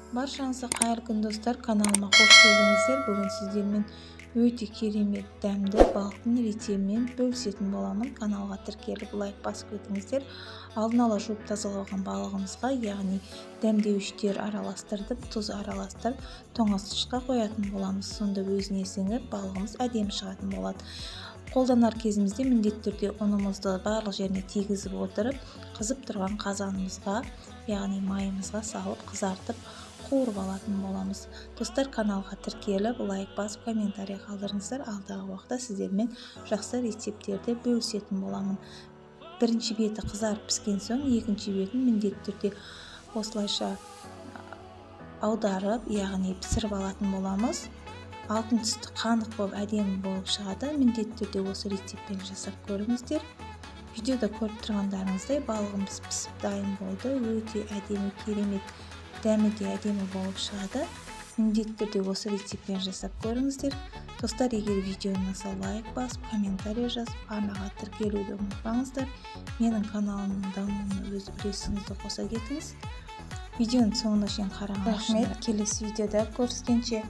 Баршаңызға қайырлы күн достар, каналыма қош келдіңіздер. Бүгін сіздермен өте керемет дәмді балықтың рецептімен бөлісетін боламын. Каналға тіркеліп лайк басып өтіңіздер. Алдын ала жуып тазалаған балығымызға, яғни дәмдеуіштер араластырып, тұз араластырып, тоңазытқышқа қоятын боламыз. Сонда өзіне сіңіп балығымыз әдемі шығатын болады. Қолданар кезімізде міндетті түрде ұнымызды барлық жеріне тигізіп отырып, қызып тұрған қазанымызға, яғни майымызға салып қызартып қуырып алатын боламыз. Достар, каналға тіркеліп, лайк басып, комментарий қалдырыңыздар. Алдағы уақытта сіздермен жақсы рецепттерді бөлісетін боламын. Бірінші беті қызарып піскен соң, екінші бетін міндетті түрде осылайша аударып, яғни пісіріп алатын боламыз. Алтын түсті қанық болып әдемі болып шығады. Міндетті түрде осы рецептпен жасап көріңіздер. Видеода көріп тұрғандарыңыздай балығымыз пісіп дайын болды. Өте әдемі, керемет, дәмі де әдемі болып шығады. Міндетті түрде осы рецептпен жасап көріңіздер. Достар, егер видеоны ұнаса лайк басып, комментарий жазып, арнаға тіркелуді ұмытпаңыздар. Менің каналымның дамуына өз үлесіңізді қоса кетіңіз. Видеоның соңына шейін қарағаныңыз үшін рахмет. Келесі видеода көріскенше.